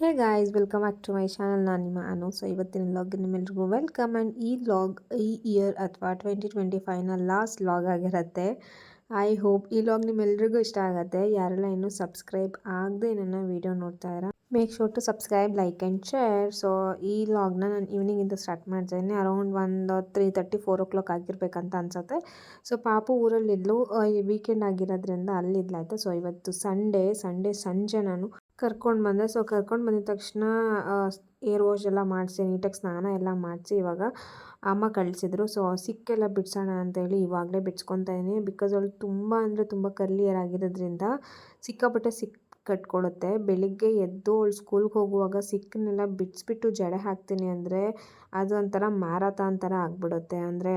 Hey guys welcome back to my channel. ನಾನು ನಿಮ್ಮ Anu. So ಇವತ್ತಿನ ವ್ಲಾಗ್ ನಿಮ್ಮೆಲ್ರಿಗೂ ವೆಲ್ಕಮ್. ಆ್ಯಂಡ್ ಈ ವ್ಲಾಗ್ ಈ ಇಯರ್ ಅಥವಾ 2025ನ ಲಾಸ್ಟ್ ವ್ಲಾಗ್ ಆಗಿರುತ್ತೆ. ಐ ಹೋಪ್ ಈ ವ್ಲಾಗ್ ನಿಮ್ಮೆಲ್ರಿಗೂ ಇಷ್ಟ ಆಗುತ್ತೆ. ಯಾರೆಲ್ಲ ಇನ್ನೂ ಸಬ್ಸ್ಕ್ರೈಬ್ ಆಗದೆ ನನ್ನ ವೀಡಿಯೋ ನೋಡ್ತಾ ಇದ್ದೀರಾ, make sure to subscribe, like and share. So ಈ ವ್ಲಾಗ್ನ ನಾನು ಈವ್ನಿಂಗಿಂದ ಸ್ಟಾರ್ಟ್ ಮಾಡ್ತಾಯಿದ್ದೀನಿ. ಅರೌಂಡ್ ಒಂದು 3:30 4 o'clock ಆಗಿರ್ಬೇಕಂತ ಅನಿಸುತ್ತೆ. ಸೊ ಪಾಪು ಊರಲ್ಲಿದ್ಲು, ಈ ವೀಕೆಂಡ್ ಆಗಿರೋದ್ರಿಂದ ಅಲ್ಲಿದ್ಲಾಯ್ತು. ಸೊ ಇವತ್ತು ಸಂಡೇ ಸಂಜೆ ನಾನು ಕರ್ಕೊಂಡು ಬಂದೆ. ಸೊ ಕರ್ಕೊಂಡು ಬಂದಿದ ತಕ್ಷಣ ಏರ್ ವಾಶ್ ಎಲ್ಲ ಮಾಡಿಸಿ ನೀಟಾಗಿ ಸ್ನಾನ ಎಲ್ಲ ಮಾಡಿಸಿ ಇವಾಗ ಅಮ್ಮ ಕಳಿಸಿದ್ರು. ಸೊ ಸಿಕ್ಕೆಲ್ಲ ಬಿಡಿಸೋಣ ಅಂತೇಳಿ ಇವಾಗಲೇ ಬಿಡ್ಸ್ಕೊತಾ ಇದ್ದೀನಿ. ಬಿಕಾಸ್ ಅವಳು ತುಂಬ ಅಂದರೆ ತುಂಬ ಕರ್ಲಿ ಏರ್ ಆಗಿರೋದ್ರಿಂದ ಸಿಕ್ಕಾಪಟ್ಟೆ ಕಟ್ಕೊಳ್ಳುತ್ತೆ. ಬೆಳಿಗ್ಗೆ ಎದ್ದು ಅವಳು ಸ್ಕೂಲ್ಗೆ ಹೋಗುವಾಗ ಸಿಕ್ಕನ್ನೆಲ್ಲ ಬಿಡಿಸ್ಬಿಟ್ಟು ಜಡೆ ಹಾಕ್ತೀನಿ ಅಂದರೆ ಅದು ಒಂಥರ ಮ್ಯಾರಥಾನ್ ಥರ ಆಗಿಬಿಡುತ್ತೆ. ಅಂದರೆ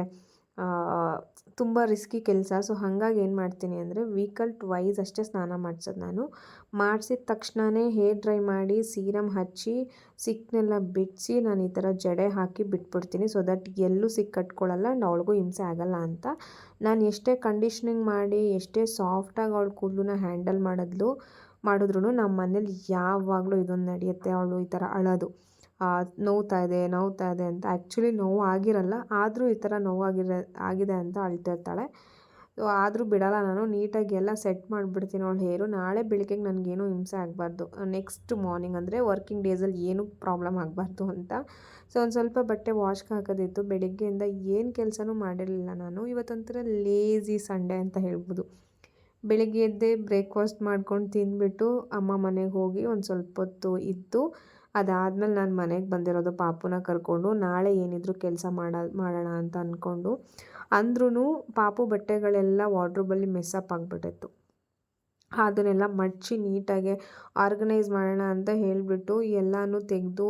ತುಂಬ ರಿಸ್ಕಿ ಕೆಲಸ. ಸೊ ಹಾಗಾಗಿ ಏನು ಮಾಡ್ತೀನಿ ಅಂದರೆ ವೀಕಲ್ ಟ್ವೈಸ್ ಅಷ್ಟೇ ಸ್ನಾನ ಮಾಡಿಸೋದು. ನಾನು ಮಾಡಿಸಿದ ತಕ್ಷಣವೇ ಹೇರ್ ಡ್ರೈ ಮಾಡಿ ಸೀರಮ್ ಹಚ್ಚಿ ಸಿಕ್ಕನ್ನೆಲ್ಲ ಬಿಡಿಸಿ ನಾನು ಈ ಥರ ಜಡೆ ಹಾಕಿ ಬಿಟ್ಬಿಡ್ತೀನಿ. ಸೊ ದಟ್ ಎಲ್ಲೂ ಸಿಕ್ ಕಟ್ಕೊಳ್ಳಲ್ಲ ಆ್ಯಂಡ್ ಅವಳಿಗೂ ಹಿಂಸೆ ಆಗೋಲ್ಲ ಅಂತ. ನಾನು ಎಷ್ಟೇ ಕಂಡೀಷ್ನಿಂಗ್ ಮಾಡಿ ಎಷ್ಟೇ ಸಾಫ್ಟಾಗಿ ಅವಳು ಕೂದಲನ್ನ ಹ್ಯಾಂಡಲ್ ಮಾಡಿದ್ರು ನಮ್ಮ ಮನೇಲಿ ಯಾವಾಗಲೂ ಇದೊಂದು ನಡೆಯುತ್ತೆ. ಅವಳು ಈ ಥರ ಅಳೋದು, ನೋವ್ತಾ ಇದೆ ಅಂತ. ಆ್ಯಕ್ಚುಲಿ ನೋವು ಆಗಿರಲ್ಲ, ಆದರೂ ಈ ಥರ ಆಗಿದೆ ಅಂತ ಅಳ್ತಿರ್ತಾಳೆ. ಸೊ ಆದರೂ ಬಿಡಲ್ಲ, ನಾನು ನೀಟಾಗಿ ಎಲ್ಲ ಸೆಟ್ ಮಾಡಿಬಿಡ್ತೀನಿ ಅವಳು ಹೇರು. ನಾಳೆ ಬೆಳಿಗ್ಗೆಗೆ ನನಗೇನು ಹಿಂಸೆ ಆಗಬಾರ್ದು, ನೆಕ್ಸ್ಟ್ ಮಾರ್ನಿಂಗ್ ಅಂದರೆ ವರ್ಕಿಂಗ್ ಡೇಸಲ್ಲಿ ಏನೂ ಪ್ರಾಬ್ಲಮ್ ಆಗಬಾರ್ದು ಅಂತ. ಸೊ ಒಂದು ಸ್ವಲ್ಪ ಬಟ್ಟೆ ವಾಶ್ಗೆ ಹಾಕೋದಿತ್ತು. ಬೆಳಿಗ್ಗೆಯಿಂದ ಏನು ಕೆಲಸನೂ ಮಾಡಿರಲಿಲ್ಲ ನಾನು. ಇವತ್ತೊಂಥರ ಲೇಝಿ ಸಂಡೇ ಅಂತ ಹೇಳ್ಬೋದು. ಬೆಳಿಗ್ಗೆ ಎದ್ದೆ ಬ್ರೇಕ್ಫಾಸ್ಟ್ ಮಾಡ್ಕೊಂಡು ತಿಂದ್ಬಿಟ್ಟು ಅಮ್ಮ ಮನೆಗೆ ಹೋಗಿ ಒಂದು ಸ್ವಲ್ಪ ಹೊತ್ತು ಇದ್ದು ಅದಾದಮೇಲೆ ನಾನು ಮನೆಗೆ ಬಂದಿರೋದು ಪಾಪುನ ಕರ್ಕೊಂಡು. ನಾಳೆ ಏನಿದ್ರು ಕೆಲಸ ಮಾಡೋಣ ಅಂತ ಅಂದ್ಕೊಂಡು. ಅಂದ್ರೂ ಪಾಪು ಬಟ್ಟೆಗಳೆಲ್ಲ ವಾರ್ಡ್ರೋಬಲ್ಲಿ ಮೆಸ್ಸಪ್ ಆಗಿಬಿಟ್ಟಿತ್ತು. ಅದನ್ನೆಲ್ಲ ಮಡಚಿ ನೀಟಾಗಿ ಆರ್ಗನೈಸ್ ಮಾಡೋಣ ಅಂತ ಹೇಳಿಬಿಟ್ಟು ಎಲ್ಲನೂ ತೆಗೆದು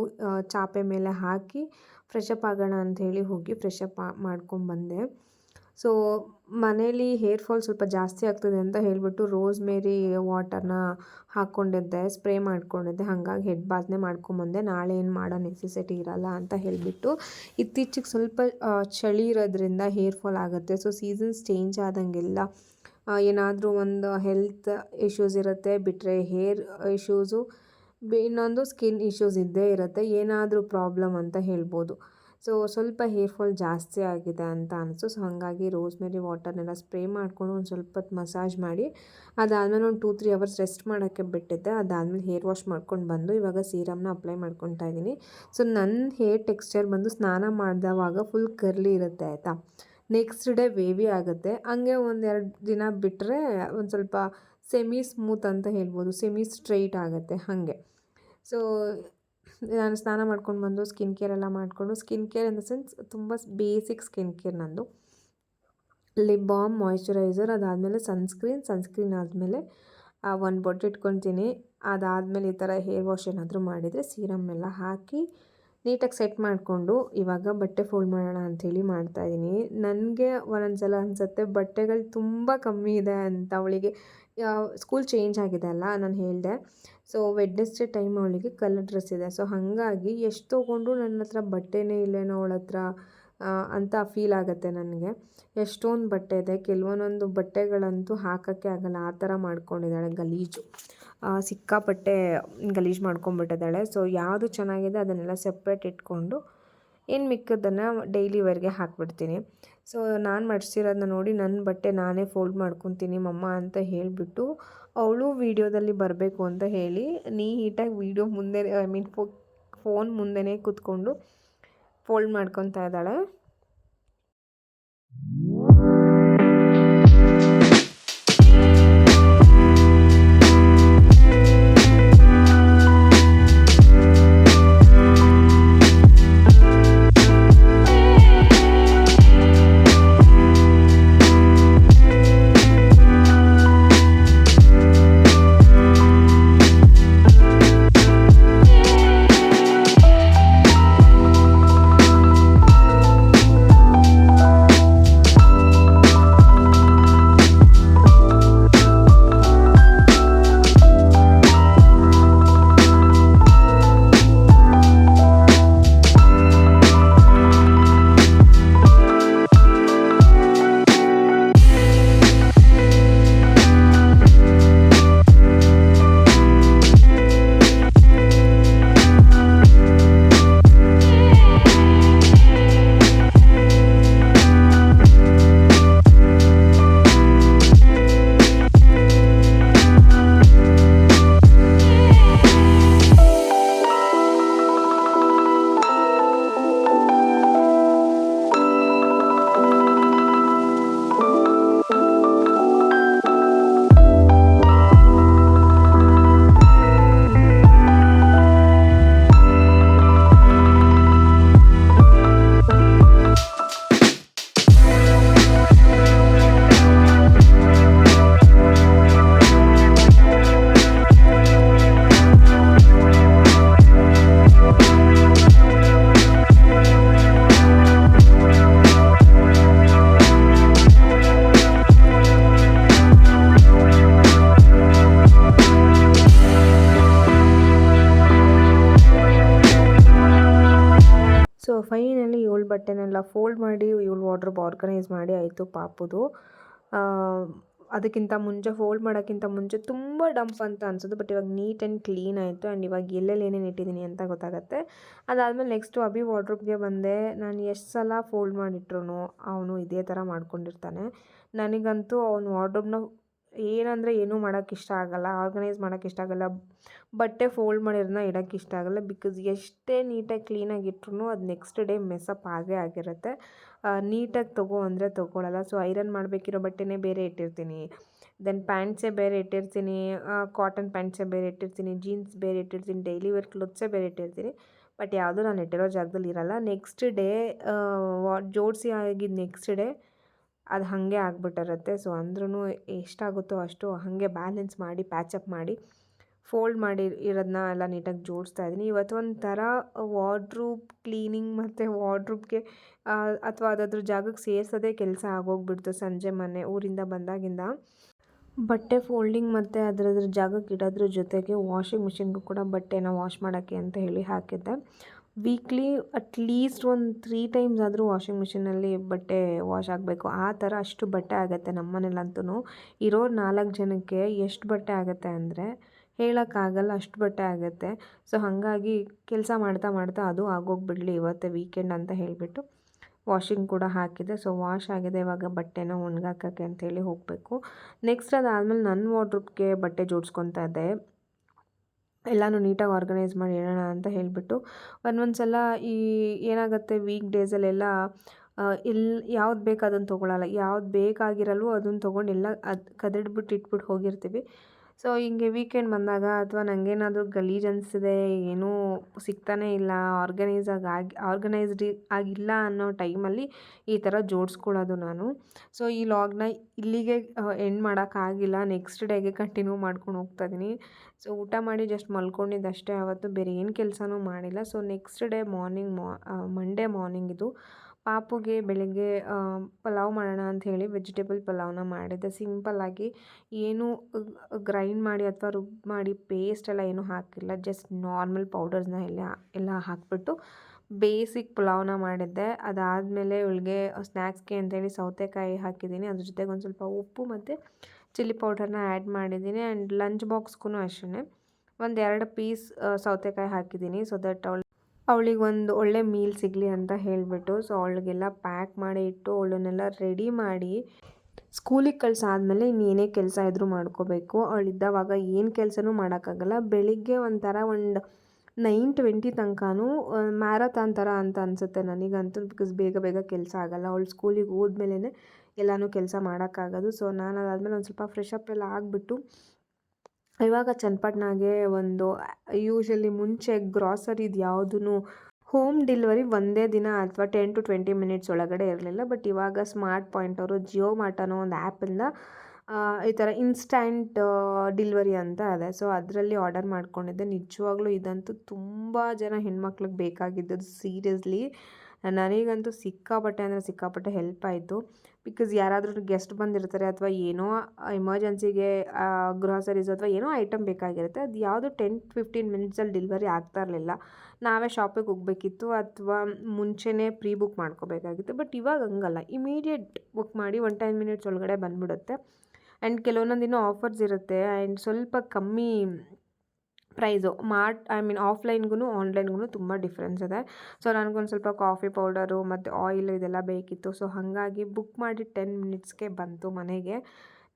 ಚಾಪೆ ಮೇಲೆ ಹಾಕಿ ಫ್ರೆಶಪ್ ಆಗೋಣ ಅಂಥೇಳಿ ಹೋಗಿ ಫ್ರೆಶಪ್ ಮಾಡ್ಕೊಂಡ್ಬಂದೆ. ಸೊ ಮನೇಲಿ ಹೇರ್ ಫಾಲ್ ಸ್ವಲ್ಪ ಜಾಸ್ತಿ ಆಗ್ತದೆ ಅಂತ ಹೇಳಿಬಿಟ್ಟು ರೋಸ್ಮೇರಿ ವಾಟರ್ನ ಹಾಕ್ಕೊಂಡಿದ್ದೆ, ಸ್ಪ್ರೇ ಮಾಡ್ಕೊಂಡಿದ್ದೆ. ಹಾಗಾಗಿ ಹೆಡ್ ಬಾತ್ನೇ ಮಾಡ್ಕೊಂಬಂದೆ. ನಾಳೆ ಏನು ಮಾಡೋ ನೆಸೆಸಿಟಿ ಇರಲ್ಲ ಅಂತ ಹೇಳಿಬಿಟ್ಟು. ಇತ್ತೀಚೆಗೆ ಸ್ವಲ್ಪ ಚಳಿ ಇರೋದ್ರಿಂದ ಹೇರ್ ಫಾಲ್ ಆಗುತ್ತೆ. ಸೊ ಸೀಸನ್ಸ್ ಚೇಂಜ್ ಆದಂಗೆಲ್ಲ ಏನಾದರೂ ಒಂದು ಹೆಲ್ತ್ ಇಶ್ಯೂಸ್ ಇರುತ್ತೆ, ಬಿಟ್ಟರೆ ಹೇರ್ ಇಶ್ಯೂಸು, ಇನ್ನೊಂದು ಸ್ಕಿನ್ ಇಶ್ಯೂಸ್ ಇದ್ದೇ ಇರುತ್ತೆ. ಏನಾದರೂ ಪ್ರಾಬ್ಲಮ್ ಅಂತ ಹೇಳ್ಬೋದು. ಸೊ ಸ್ವಲ್ಪ ಹೇರ್ ಫಾಲ್ ಜಾಸ್ತಿ ಆಗಿದೆ ಅಂತ ಅನಿಸ್ತು. ಸೊ ಹಾಗಾಗಿ ರೋಸ್ಮೇರಿ ವಾಟರ್ನೆಲ್ಲ ಸ್ಪ್ರೇ ಮಾಡಿಕೊಂಡು ಒಂದು ಸ್ವಲ್ಪ ಹೊತ್ತು ಮಸಾಜ್ ಮಾಡಿ ಅದಾದಮೇಲೆ ಒಂದು 2-3 ಅವರ್ಸ್ ರೆಸ್ಟ್ ಮಾಡೋಕ್ಕೆ ಬಿಟ್ಟಿದ್ದೆ. ಅದಾದಮೇಲೆ ಹೇರ್ ವಾಶ್ ಮಾಡ್ಕೊಂಡು ಬಂದು ಇವಾಗ ಸೀರಮ್ನ ಅಪ್ಲೈ ಮಾಡ್ಕೊತಾ ಇದ್ದೀನಿ. ಸೊ ನನ್ನ ಹೇರ್ ಟೆಕ್ಸ್ಚರ್ ಬಂದು ಸ್ನಾನ ಮಾಡಿದವಾಗ ಫುಲ್ ಕರ್ಲಿ ಇರುತ್ತೆ ಆಯಿತಾ. ನೆಕ್ಸ್ಟ್ ಡೇ ವೇವಿ ಆಗುತ್ತೆ. ಹಂಗೆ 1-2 ದಿನ ಬಿಟ್ಟರೆ ಒಂದು ಸ್ವಲ್ಪ ಸೆಮಿ ಸ್ಮೂತ್ ಅಂತ ಹೇಳ್ಬೋದು, ಸೆಮಿ ಸ್ಟ್ರೈಟ್ ಆಗುತ್ತೆ ಹಾಗೆ. ಸೊ ನಾನು ಸ್ನಾನ ಮಾಡ್ಕೊಂಡು ಬಂದು ಸ್ಕಿನ್ ಕೇರ್ ಎಲ್ಲ ಮಾಡಿಕೊಂಡು, skin care in the sense ತುಂಬ ಬೇಸಿಕ್ ಸ್ಕಿನ್ ಕೇರ್ ನಂದು. ಲಿಪ್ ಬಾಮ್, ಮಾಯ್ಶ್ಚರೈಸರ್, ಅದಾದಮೇಲೆ ಸನ್ಸ್ಕ್ರೀನ್ ಆದಮೇಲೆ ಒಂದು ಬೊಟ್ಟು ಇಟ್ಕೊತೀನಿ. ಅದಾದಮೇಲೆ ಈ ಥರ ಹೇರ್ ವಾಶ್ ಏನಾದರೂ ಮಾಡಿದರೆ ಸೀರಮ್ ಎಲ್ಲ ಹಾಕಿ ನೀಟಾಗಿ ಸೆಟ್ ಮಾಡಿಕೊಂಡು ಇವಾಗ ಬಟ್ಟೆ ಫೋಲ್ಡ್ ಮಾಡೋಣ ಅಂಥೇಳಿ ಮಾಡ್ತಾಯಿದ್ದೀನಿ. ನನಗೆ ಒಂದೊಂದು ಸಲ ಅನಿಸುತ್ತೆ ಬಟ್ಟೆಗಳು ತುಂಬ ಕಮ್ಮಿ ಇದೆ ಅಂತ. ಅವಳಿಗೆ ಸ್ಕೂಲ್ ಚೇಂಜ್ ಆಗಿದೆ ಅಲ್ಲ, ನಾನು ಹೇಳಿದೆ. ಸೊ ವೆಡ್ನೆಸ್ಡೇ ಟೈಮ್ ಅವಳಿಗೆ ಕಲರ್ ಡ್ರೆಸ್ ಇದೆ. ಸೊ ಹಾಗಾಗಿ ಎಷ್ಟು ತೊಗೊಂಡ್ರು ನನ್ನ ಹತ್ರ ಬಟ್ಟೆನೇ ಇಲ್ಲೇನೋ ಅವಳ ಹತ್ರ ಅಂತ ಫೀಲ್ ಆಗುತ್ತೆ ನನಗೆ. ಎಷ್ಟೊಂದು ಬಟ್ಟೆ ಇದೆ, ಕೆಲವೊಂದೊಂದು ಬಟ್ಟೆಗಳಂತೂ ಹಾಕೋಕ್ಕೆ ಆಗಲ್ಲ, ಆ ಥರ ಮಾಡ್ಕೊಂಡಿದ್ದಾಳೆ ಗಲೀಜು. ಸಿಕ್ಕಾಪಟ್ಟೆ ಗಲೀಜು ಮಾಡ್ಕೊಂಬಿಟ್ಟಿದ್ದಾಳೆ. ಸೊ ಯಾವುದು ಚೆನ್ನಾಗಿದೆ ಅದನ್ನೆಲ್ಲ ಸೆಪ್ರೇಟ್ ಇಟ್ಕೊಂಡು ಏನು ಮಿಕ್ಕದನ್ನು ಡೈಲಿ ವೇರ್ಗೆ ಹಾಕ್ಬಿಡ್ತೀನಿ. ಸೊ ನಾನು ಮಡಿಸಿರೋದನ್ನ ನೋಡಿ ನನ್ನ ಬಟ್ಟೆ ನಾನೇ ಫೋಲ್ಡ್ ಮಾಡ್ಕೊತೀನಿ ಮಮ್ಮ ಅಂತ ಹೇಳಿಬಿಟ್ಟು ಅವಳು ವೀಡಿಯೋದಲ್ಲಿ ಬರಬೇಕು ಅಂತ ಹೇಳಿ ನೀಟಾಗಿ ವೀಡಿಯೋ ಮುಂದೆ ಫೋನ್ ಮುಂದೆನೇ ಕೂತ್ಕೊಂಡು ಫೋಲ್ಡ್ ಮಾಡ್ಕೊತಾ ಇದ್ದಾಳೆ. ಸೊ ಫೈನಲಿ ಇವಳ ಬಟ್ಟೆನೆಲ್ಲ ಫೋಲ್ಡ್ ಮಾಡಿ ಇವಳ ವಾರ್ಡ್ರೋಬ್ ಆರ್ಗನೈಸ್ ಮಾಡಿ ಆಯಿತು ಪಾಪುದು. ಅದಕ್ಕಿಂತ ಮುಂಚೆ ಫೋಲ್ಡ್ ಮಾಡೋಕ್ಕಿಂತ ಮುಂಚೆ ತುಂಬ ಡಂಪ್ ಅಂತ ಅನ್ಸೋದು, ಬಟ್ ಇವಾಗ ನೀಟ್ ಆ್ಯಂಡ್ ಕ್ಲೀನ್ ಆಯಿತು. ಆ್ಯಂಡ್ ಇವಾಗ ಎಲ್ಲೆಲ್ಲಿ ಏನೇನು ಇಟ್ಟಿದ್ದೀನಿ ಅಂತ ಗೊತ್ತಾಗುತ್ತೆ. ಅದಾದಮೇಲೆ ನೆಕ್ಸ್ಟು ಅಭಿ ವಾರ್ಡ್ರೋಬ್ಗೆ ಬಂದೆ. ನಾನು ಎಷ್ಟು ಸಲ ಫೋಲ್ಡ್ ಮಾಡಿಟ್ರು ಅವನು ಇದೇ ಥರ ಮಾಡ್ಕೊಂಡಿರ್ತಾನೆ. ನನಗಂತೂ ಅವನು ವಾರ್ಡ್ರೋಬ್ನ ಏನಂದರೆ ಏನೂ ಮಾಡೋಕ್ಕೆ ಇಷ್ಟ ಆಗೋಲ್ಲ, ಆರ್ಗನೈಸ್ ಮಾಡೋಕ್ಕೆ ಇಷ್ಟ ಆಗೋಲ್ಲ, ಬಟ್ಟೆ ಫೋಲ್ಡ್ ಮಾಡಿರೋದನ್ನ ಇಡೋಕ್ಕೆ ಇಷ್ಟ ಆಗೋಲ್ಲ. ಬಿಕಾಸ್ ಎಷ್ಟೇ ನೀಟಾಗಿ ಕ್ಲೀನಾಗಿ ಇಟ್ರು ಅದು ನೆಕ್ಸ್ಟ್ ಡೇ ಮೆಸ್ಸಪ್ ಆಗೇ ಆಗಿರುತ್ತೆ. ನೀಟಾಗಿ ತೊಗೋ ಅಂದರೆ ತೊಗೊಳಲ್ಲ. ಸೊ ಐರನ್ ಮಾಡಬೇಕಿರೋ ಬಟ್ಟೆನೇ ಬೇರೆ ಇಟ್ಟಿರ್ತೀನಿ, ದೆನ್ ಪ್ಯಾಂಟ್ಸೇ ಬೇರೆ ಇಟ್ಟಿರ್ತೀನಿ, ಕಾಟನ್ ಪ್ಯಾಂಟ್ಸೇ ಬೇರೆ ಇಟ್ಟಿರ್ತೀನಿ, ಜೀನ್ಸ್ ಬೇರೆ ಇಟ್ಟಿರ್ತೀನಿ, ಡೈಲಿ ವೇರ್ ಕ್ಲೋತ್ಸೇ ಬೇರೆ ಇಟ್ಟಿರ್ತೀನಿ. ಬಟ್ ಯಾವುದೂ ನಾನು ಇಟ್ಟಿರೋ ಜಾಗದಲ್ಲಿ ಇರೋಲ್ಲ. ನೆಕ್ಸ್ಟ್ ಡೇ ಜೋಡಿಸಿ ಆಗಿದ್ದು ನೆಕ್ಸ್ಟ್ ಡೇ ಅದು ಹಾಗೆ ಆಗಿಬಿಟ್ಟಿರುತ್ತೆ. ಸೊ ಅಂದ್ರೂ ಎಷ್ಟಾಗುತ್ತೋ ಅಷ್ಟು ಹಾಗೆ ಬ್ಯಾಲೆನ್ಸ್ ಮಾಡಿ ಪ್ಯಾಚಪ್ ಮಾಡಿ ಫೋಲ್ಡ್ ಮಾಡಿ ಇರೋದನ್ನ ಎಲ್ಲ ನೀಟಾಗಿ ಜೋಡಿಸ್ತಾ ಇದ್ದೀನಿ. ಇವತ್ತು ಒಂಥರ ವಾರ್ಡ್ರೂಬ್ ಕ್ಲೀನಿಂಗ್ ಮತ್ತು ವಾರ್ಡ್ರೂಬ್ಗೆ ಅಥವಾ ಅದಾದ್ರ ಜಾಗಕ್ಕೆ ಸೇರಿಸೋದೇ ಕೆಲಸ ಆಗೋಗ್ಬಿಡ್ತು ಸಂಜೆ ಮೊನ್ನೆ ಊರಿಂದ ಬಂದಾಗಿಂದ. ಬಟ್ಟೆ ಫೋಲ್ಡಿಂಗ್ ಮತ್ತು ಅದ್ರ ಜಾಗಕ್ಕೆ ಇಡೋದ್ರ ಜೊತೆಗೆ ವಾಷಿಂಗ್ ಮಿಷಿನ್ಗೂ ಕೂಡ ಬಟ್ಟೆನ ವಾಶ್ ಮಾಡೋಕ್ಕೆ ಅಂತ ಹೇಳಿ ಹಾಕಿದ್ದೆ. ವೀಕ್ಲಿ ಅಟ್ಲೀಸ್ಟ್ ಒಂದು 3 ಟೈಮ್ಸ್ ಆದರೂ ವಾಷಿಂಗ್ ಮಿಷಿನಲ್ಲಿ ಬಟ್ಟೆ ವಾಶ್ ಆಗಬೇಕು. ಆ ಥರ ಅಷ್ಟು ಬಟ್ಟೆ ಆಗುತ್ತೆ ನಮ್ಮ ಮನೇಲಂತೂ. ಇರೋ 4 ಜನಕ್ಕೆ ಎಷ್ಟು ಬಟ್ಟೆ ಆಗುತ್ತೆ ಅಂದರೆ ಹೇಳೋಕ್ಕಾಗಲ್ಲ, ಅಷ್ಟು ಬಟ್ಟೆ ಆಗುತ್ತೆ. ಸೊ ಹಾಗಾಗಿ ಕೆಲಸ ಮಾಡ್ತಾ ಮಾಡ್ತಾ ಅದು ಆಗೋಗ್ಬಿಡಲಿ ಇವತ್ತು ವೀಕೆಂಡ್ ಅಂತ ಹೇಳಿಬಿಟ್ಟು ವಾಷಿಂಗ್ ಕೂಡ ಹಾಕಿದೆ. ಸೊ ವಾಶ್ ಆಗಿದೆ, ಇವಾಗ ಬಟ್ಟೆನ ಒಣಗಾಕೋಕ್ಕೆ ಅಂತೇಳಿ ಹೋಗಬೇಕು. ನೆಕ್ಸ್ಟ್ ಅದಾದಮೇಲೆ ನನ್ನ ವಾರ್ಡ್ರೋಬ್ಗೆ ಬಟ್ಟೆ ಜೋಡಿಸ್ಕೊತಾ ಇದ್ದೆ. ಎಲ್ಲನೂ ನೀಟಾಗಿ ಆರ್ಗನೈಸ್ ಮಾಡಿ ಇಡೋಣ ಅಂತ ಹೇಳಿಬಿಟ್ಟು ಒಂದೊಂದು ಸಲ ಏನಾಗುತ್ತೆ ವೀಕ್ ಡೇಸಲ್ಲೆಲ್ಲ ಯಾವ್ದು ಬೇಕು ಅದನ್ನು ತೊಗೊಳಲ್ಲ, ಯಾವ್ದು ಬೇಕಾಗಿರಲ್ವೋ ಅದನ್ನು ತೊಗೊಂಡು ಎಲ್ಲ ಕದಡ್ಬಿಟ್ಟು ಇಟ್ಬಿಟ್ಟು ಹೋಗಿರ್ತೀವಿ. ಸೊ ಹಿಂಗೆ ವೀಕೆಂಡ್ ಬಂದಾಗ ಅಥವಾ ನನಗೇನಾದರೂ ಗಲೀಜು ಅನಿಸಿದೆ, ಏನೂ ಸಿಗ್ತಾನೇ ಇಲ್ಲ, ಆರ್ಗನೈಸ್ಡ್ ಆಗಿಲ್ಲ ಅನ್ನೋ ಟೈಮಲ್ಲಿ ಈ ಥರ ಜೋಡಿಸ್ಕೊಳ್ಳೋದು ನಾನು. ಸೊ ಈ ಲಾಗ್ನ ಇಲ್ಲಿಗೆ ಎಂಡ್ ಮಾಡೋಕ್ಕಾಗಿಲ್ಲ, ನೆಕ್ಸ್ಟ್ ಡೇಗೆ ಕಂಟಿನ್ಯೂ ಮಾಡ್ಕೊಂಡು ಹೋಗ್ತಾಯಿದ್ದೀನಿ. ಸೊ ಊಟ ಮಾಡಿ ಜಸ್ಟ್ ಮಲ್ಕೊಂಡಿದ್ದಷ್ಟೇ ಅವತ್ತು, ಬೇರೆ ಏನು ಕೆಲಸನೂ ಮಾಡಿಲ್ಲ. So next day Monday morning ಇದು ಪಾಪುಗೆ ಬೆಳಗ್ಗೆ ಪಲಾವ್ ಮಾಡೋಣ ಅಂಥೇಳಿ ವೆಜಿಟೇಬಲ್ ಪಲಾವ್ನ ಮಾಡಿದ್ದೆ. ಸಿಂಪಲ್ಲಾಗಿ ಏನೂ ಗ್ರೈಂಡ್ ಮಾಡಿ ಅಥವಾ ಮಾಡಿ ಪೇಸ್ಟ್ ಎಲ್ಲ ಏನೂ ಹಾಕಿಲ್ಲ, ಜಸ್ಟ್ ನಾರ್ಮಲ್ ಪೌಡರ್ಸ್ನ ಎಲ್ಲ ಹಾಕಿಬಿಟ್ಟು ಬೇಸಿಕ್ ಪಲಾವ್ನ ಮಾಡಿದ್ದೆ. ಅದಾದಮೇಲೆ ಇವಳಿಗೆ ಸ್ನ್ಯಾಕ್ಸ್ಗೆ ಅಂತೇಳಿ ಸೌತೆಕಾಯಿ ಹಾಕಿದ್ದೀನಿ, ಅದ್ರ ಜೊತೆಗೆ ಒಂದು ಸ್ವಲ್ಪ ಉಪ್ಪು ಮತ್ತು ಚಿಲ್ಲಿ ಪೌಡರ್ನ ಆ್ಯಡ್ ಮಾಡಿದ್ದೀನಿ. ಆ್ಯಂಡ್ ಲಂಚ್ ಬಾಕ್ಸ್ಗೂ ಅಷ್ಟೇ ಒಂದು 2 ಪೀಸ್ ಸೌತೆಕಾಯಿ ಹಾಕಿದ್ದೀನಿ. ಸೊ ದಟ್ ಅವಳಿಗೆ ಒಂದು ಒಳ್ಳೆ ಮೀಲ್ ಸಿಗಲಿ ಅಂತ ಹೇಳಿಬಿಟ್ಟು. ಸೊ ಅವಳಿಗೆಲ್ಲ ಪ್ಯಾಕ್ ಮಾಡಿ ಇಟ್ಟು ಅವಳನ್ನೆಲ್ಲ ರೆಡಿ ಮಾಡಿ ಸ್ಕೂಲಿಗೆ ಕಳ್ಸಾದ್ಮೇಲೆ ಇನ್ನೇನೇ ಕೆಲಸ ಇದ್ದರೂ ಮಾಡ್ಕೋಬೇಕು. ಅವಳಿದ್ದವಾಗ ಏನು ಕೆಲಸನೂ ಮಾಡೋಕ್ಕಾಗಲ್ಲ. ಬೆಳಿಗ್ಗೆ ಒಂಥರ 9:20 ತನಕನೂ ಮ್ಯಾರಥಾನ್ ಥರ ಅಂತ ಅನಿಸುತ್ತೆ ನನಗಂತೂ. ಬಿಕಾಸ್ ಬೇಗ ಬೇಗ ಕೆಲಸ ಆಗೋಲ್ಲ. ಅವಳು ಸ್ಕೂಲಿಗೆ ಹೋದ್ಮೇಲೆ ಎಲ್ಲನೂ ಕೆಲಸ ಮಾಡೋಕ್ಕಾಗೋದು. ಸೊ ನಾನು ಅದಾದಮೇಲೆ ಒಂದು ಸ್ವಲ್ಪ ಫ್ರೆಶ್ ಅಪ್ ಎಲ್ಲ ಆಗಿಬಿಟ್ಟು ಇವಾಗ ಚನ್ನಪಟ್ಟಣಗೆ ಯೂಶ್ವಲಿ ಮುಂಚೆ ಗ್ರಾಸರಿದು ಯಾವುದೂ ಹೋಮ್ ಡೆಲಿವರಿ ಒಂದೇ ದಿನ ಅಥವಾ 10 to 20 ಮಿನಿಟ್ಸ್ ಒಳಗಡೆ ಇರಲಿಲ್ಲ. ಬಟ್ ಇವಾಗ ಸ್ಮಾರ್ಟ್ ಪಾಯಿಂಟ್ ಅವರು ಜಿಯೋ ಮಾರ್ಟ್ ಅನ್ನೋ ಒಂದು ಆ್ಯಪಿಂದ ಈ ಥರ ಇನ್ಸ್ಟ್ಯಾಂಟ್ ಡೆಲಿವರಿ ಅಂತ ಇದೆ. ಸೊ ಅದರಲ್ಲಿ ಆರ್ಡರ್ ಮಾಡ್ಕೊಂಡಿದ್ದೆ. ನಿಜವಾಗ್ಲೂ ಇದಂತೂ ತುಂಬ ಜನ ಹೆಣ್ಮಕ್ಳಿಗೆ ಬೇಕಾಗಿದ್ದದ್ದು ಸೀರಿಯಸ್ಲಿ. ನನಗಂತೂ ಸಿಕ್ಕಾಪಟ್ಟೆ ಹೆಲ್ಪ್ ಆಯಿತು. ಬಿಕಾಸ್ ಯಾರಾದರೂ ಗೆಸ್ಟ್ ಬಂದಿರ್ತಾರೆ ಅಥವಾ ಏನೋ ಎಮರ್ಜೆನ್ಸಿಗೆ ಗ್ರಾಸರೀಸ್ ಅಥವಾ ಏನೋ ಐಟಮ್ ಬೇಕಾಗಿರುತ್ತೆ, ಅದು ಯಾವುದು 10-15 ಮಿನಿಟ್ಸಲ್ಲಿ ಡೆಲಿವರಿ ಆಗ್ತಾ ಇರಲಿಲ್ಲ. ನಾವೇ ಶಾಪಿಗೆ ಹೋಗಬೇಕಿತ್ತು ಅಥವಾ ಮುಂಚೆನೇ ಪ್ರೀ ಬುಕ್ ಮಾಡ್ಕೋಬೇಕಾಗಿತ್ತು. ಬಟ್ ಇವಾಗ ಹಂಗಲ್ಲ, ಇಮಿಡಿಯೇಟ್ ಬುಕ್ ಮಾಡಿ 10 ಮಿನಿಟ್ಸ್ ಒಳಗಡೆ ಬಂದುಬಿಡುತ್ತೆ. ಆ್ಯಂಡ್ ಕೆಲವೊಂದೊಂದು ದಿನ ಆಫರ್ಸ್ ಇರುತ್ತೆ ಆ್ಯಂಡ್ ಸ್ವಲ್ಪ ಕಮ್ಮಿ ಪ್ರೈಸು. ಆಫ್ಲೈನ್ಗೂ ಆನ್ಲೈನ್ಗೂ ತುಂಬ ಡಿಫ್ರೆನ್ಸ್ ಇದೆ. ಸೊ ನನಗೊಂದು ಸ್ವಲ್ಪ ಕಾಫಿ ಪೌಡರು ಮತ್ತು ಆಯಿಲ್ ಇದೆಲ್ಲ ಬೇಕಿತ್ತು. ಸೊ ಹಾಗಾಗಿ ಬುಕ್ ಮಾಡಿ 10 ಮಿನಿಟ್ಸ್ಗೆ ಬಂತು ಮನೆಗೆ.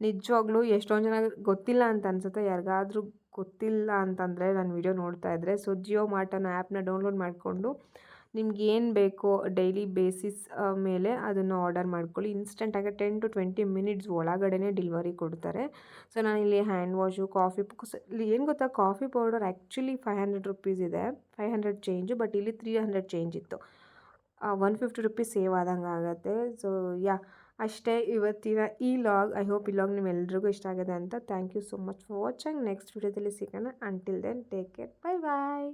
ನಿಜವಾಗ್ಲೂ ಎಷ್ಟೊಂದು ಜನ ಗೊತ್ತಿಲ್ಲ ಅಂತ ಅನಿಸುತ್ತೆ. ಯಾರಿಗಾದ್ರೂ ಗೊತ್ತಿಲ್ಲ ಅಂತಂದರೆ ನನ್ನ ವಿಡಿಯೋ ನೋಡ್ತಾ ಇದ್ದರೆ, ಸೊ ಜಿಯೋ ಮಾರ್ಟ್ ಅನ್ನೋ ಆ್ಯಪ್ನ ಡೌನ್ಲೋಡ್ ಮಾಡಿಕೊಂಡು ನಿಮ್ಗೆ ಏನು ಬೇಕೋ ಡೈಲಿ ಬೇಸಿಸ್ ಮೇಲೆ ಅದನ್ನು ಆರ್ಡರ್ ಮಾಡ್ಕೊಳ್ಳಿ. ಇನ್ಸ್ಟೆಂಟಾಗಿ 10 to 20 ಮಿನಿಟ್ಸ್ ಒಳಗಡೆ ಡೆಲಿವರಿ ಕೊಡ್ತಾರೆ. ಸೊ ನಾನಿಲ್ಲಿ ಹ್ಯಾಂಡ್ ವಾಶು, ಇಲ್ಲಿ ಏನು ಗೊತ್ತಾ, ಕಾಫಿ ಪೌಡರ್ ಆ್ಯಕ್ಚುಲಿ 500 ರುಪೀಸ್ ಇದೆ, 500 ಚೇಂಜು. ಬಟ್ ಇಲ್ಲಿ 300 ಚೇಂಜ್ ಇತ್ತು. 150 ರುಪೀಸ್ ಸೇವ್ ಆದಂಗೆ ಆಗುತ್ತೆ. ಸೊ ಅಷ್ಟೇ ಇವತ್ತಿನ ಈ ಲಾಗ್. ಐ ಹೋಪ್ ಈ ಲಾಗ್ ನಿಮ್ಮೆಲ್ರಿಗೂ ಇಷ್ಟ ಆಗಿದೆ ಅಂತ. Thank you so much for watching. Next ವಿಡಿಯೋದಲ್ಲಿ ಸಿಗೋಣ. Until then take care, bye ಬಾಯ್.